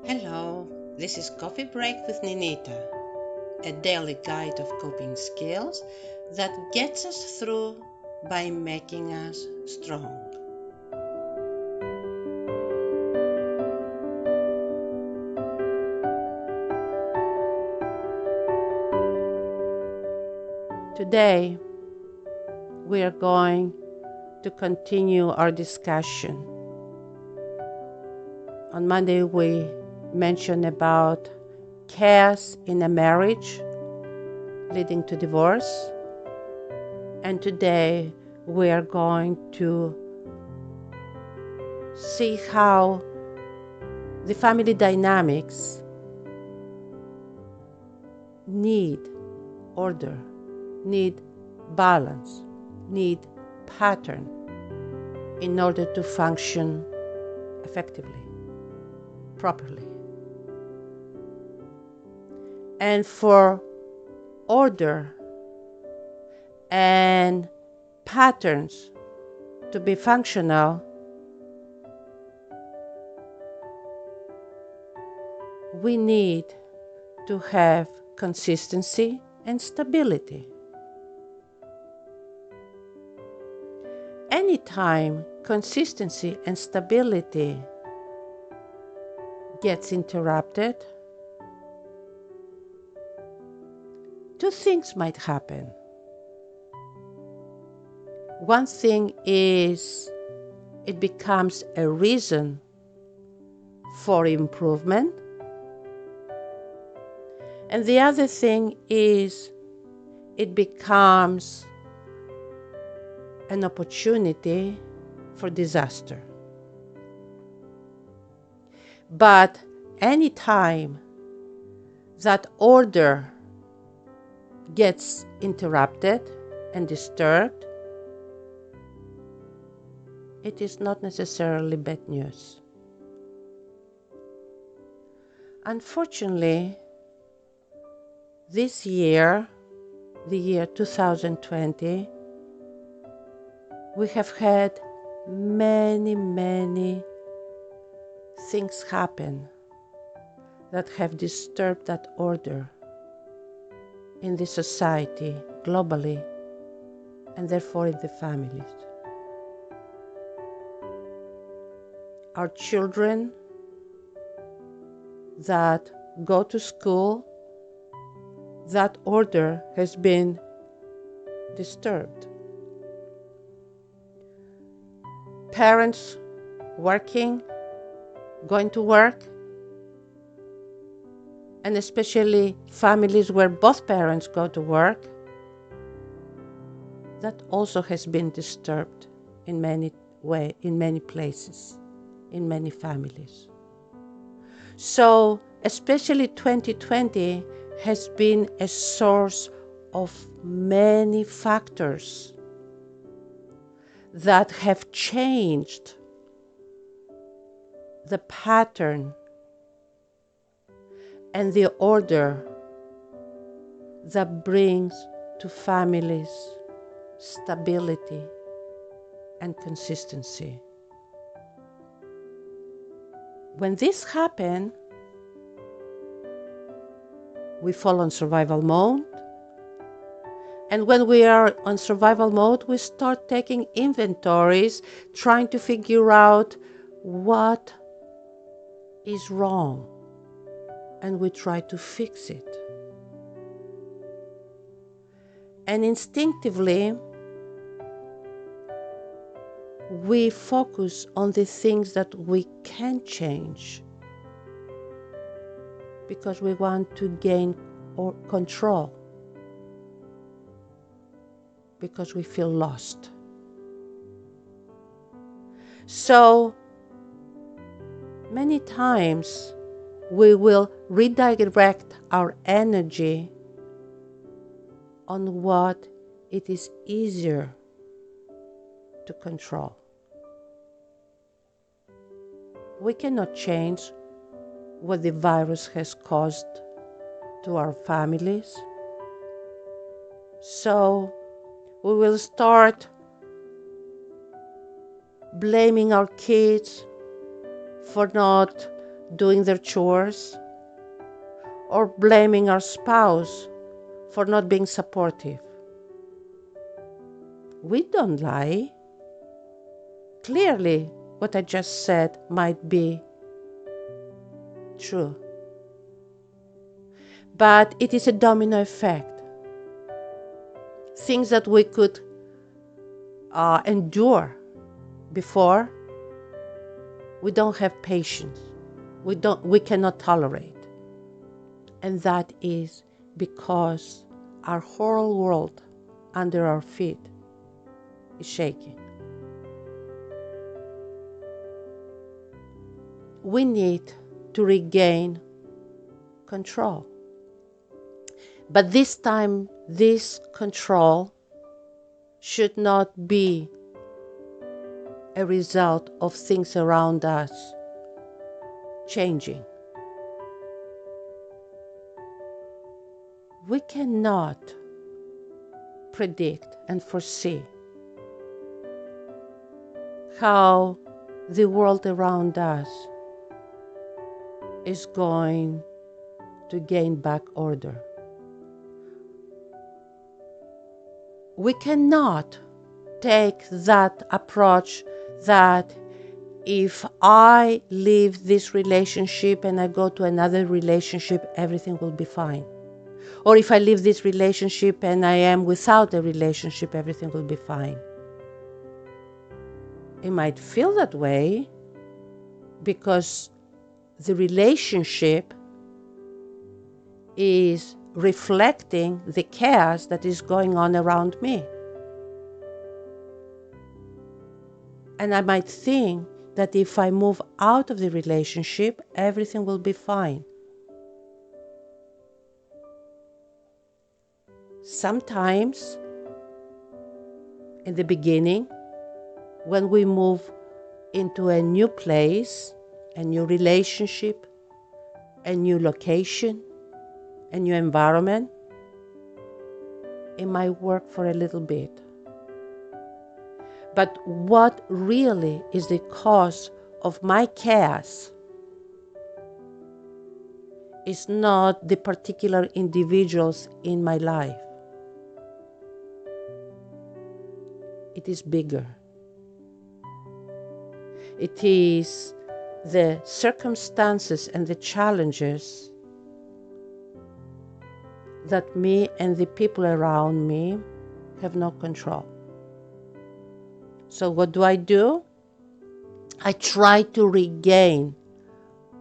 Hello, this is Coffee Break with Ninita, a daily guide of coping skills that gets us through by making us strong. Today, we are going to continue our discussion. On Monday, we mentioned about chaos in a marriage leading to divorce. And today, we are going to see how the family dynamics need order, need balance, need pattern in order to function effectively, properly. And for order and patterns to be functional, we need to have consistency and stability. Anytime consistency and stability gets interrupted, two things might happen. One thing is it becomes a reason for improvement. And the other thing is it becomes an opportunity for disaster. But any time that order gets interrupted and disturbed, it is not necessarily bad news. Unfortunately, this year, the year 2020, we have had many things happen that have disturbed that order in the society globally and therefore in the families. Our children that go to school, that order has been disturbed. Parents working, going to work, and especially families where both parents go to work, that also has been disturbed in many places, in many families. So especially 2020 has been a source of many factors that have changed the pattern and the order that brings to families stability and consistency. When this happens, we fall on survival mode. And when we are on survival mode, we start taking inventories, trying to figure out what is wrong. And we try to fix it. And instinctively, we focus on the things that we can change because we want to gain control, because we feel lost. So many times we will redirect our energy on what it is easier to control. We cannot change what the virus has caused to our families. So we will start blaming our kids for not doing their chores, or blaming our spouse for not being supportive. We don't lie. Clearly, what I just said might be true. But it is a domino effect. Things that we could endure before, we don't have patience. We cannot tolerate. And that is because our whole world under our feet is shaking. We need to regain control. But this time, this control should not be a result of things around us changing. We cannot predict and foresee how the world around us is going to gain back order. We cannot take that approach that if I leave this relationship and I go to another relationship, everything will be fine. Or if I leave this relationship and I am without a relationship, everything will be fine. It might feel that way because the relationship is reflecting the chaos that is going on around me. And I might think that if I move out of the relationship, everything will be fine. Sometimes, in the beginning, when we move into a new place, a new relationship, a new location, a new environment, it might work for a little bit. But what really is the cause of my chaos is not the particular individuals in my life. It is bigger. It is the circumstances and the challenges that me and the people around me have no control. So what do? I try to regain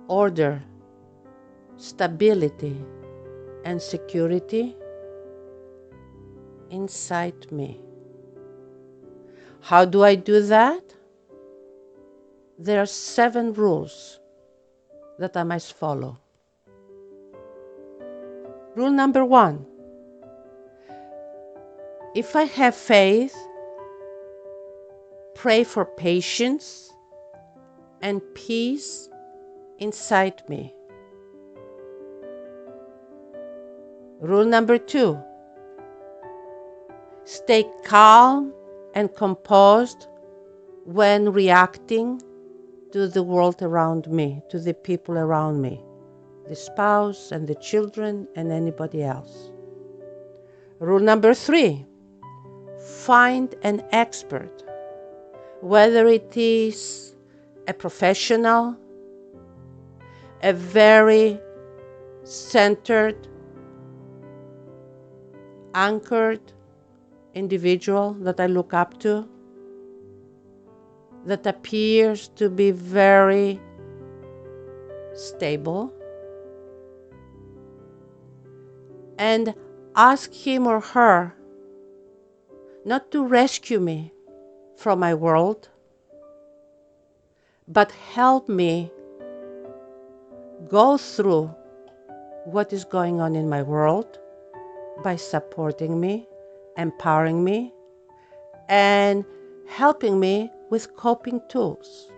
order, stability, and security inside me. How do I do that? There are 7 rules that I must follow. Rule number 1. If I have faith, pray for patience and peace inside me. Rule number 2. Stay calm and composed when reacting to the world around me, to the people around me, the spouse and the children and anybody else. Rule number 3. Find an expert, whether it is a professional, a very centered, anchored individual that I look up to, that appears to be very stable, and ask him or her not to rescue me from my world, but help me go through what is going on in my world by supporting me, empowering me, and helping me with coping tools.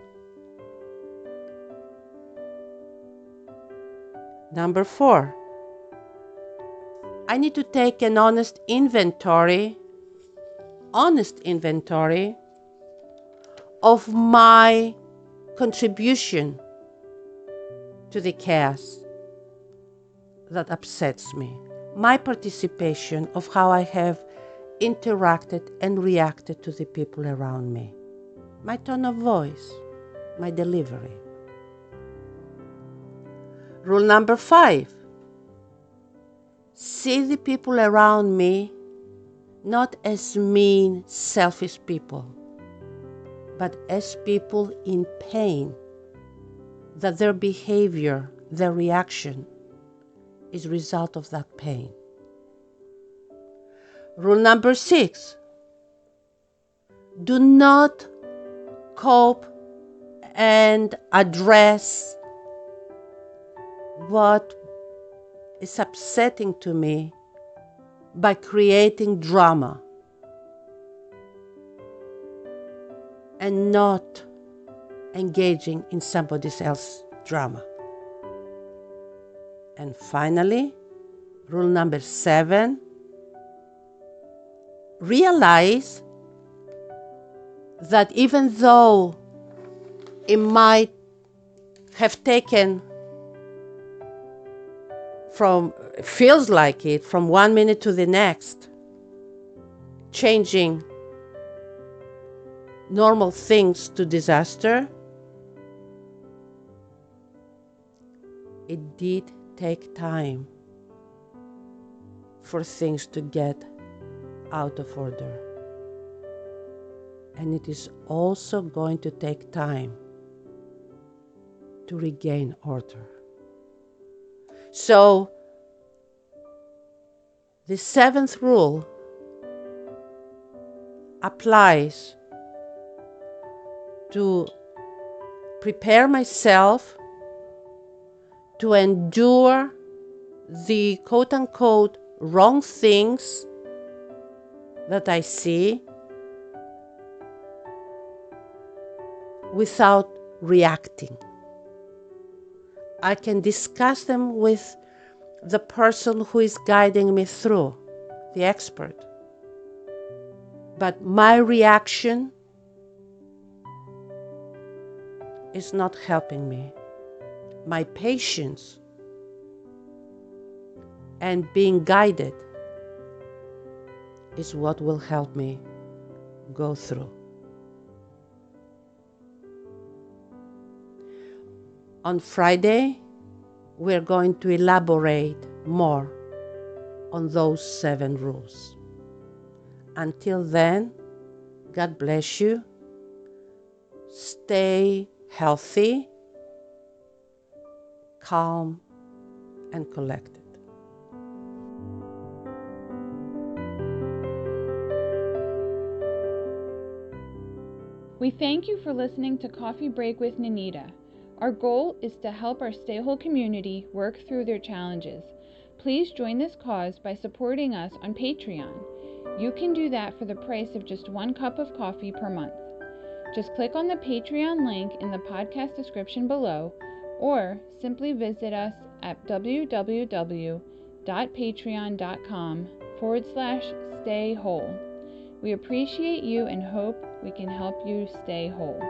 Number 4, I need to take an honest inventory of my contribution to the chaos that upsets me. My participation of how I have interacted and reacted to the people around me. My tone of voice, my delivery. Rule number 5. See the people around me not as mean, selfish people, but as people in pain, that their behavior, their reaction is a result of that pain. Rule number 6. Do not cope and address what is upsetting to me by creating drama and not engaging in somebody else's drama. And finally, rule number 7, realize that even though it might have taken feels like it, from 1 minute to the next, changing normal things to disaster, it did take time for things to get out of order. And it is also going to take time to regain order. So, the 7th rule applies to prepare myself to endure the quote-unquote wrong things that I see without reacting. I can discuss them with the person who is guiding me through, the expert. But my reaction is not helping me. My patience and being guided is what will help me go through. On Friday, we're going to elaborate more on those 7 rules. Until then, God bless you. Stay healthy, calm, and collected. We thank you for listening to Coffee Break with Ninita. Our goal is to help our StayWHOLE community work through their challenges. Please join this cause by supporting us on Patreon. You can do that for the price of just 1 cup of coffee per month. Just click on the Patreon link in the podcast description below, or simply visit us at www.patreon.com/StayWHOLE. We appreciate you and hope we can help you stay whole.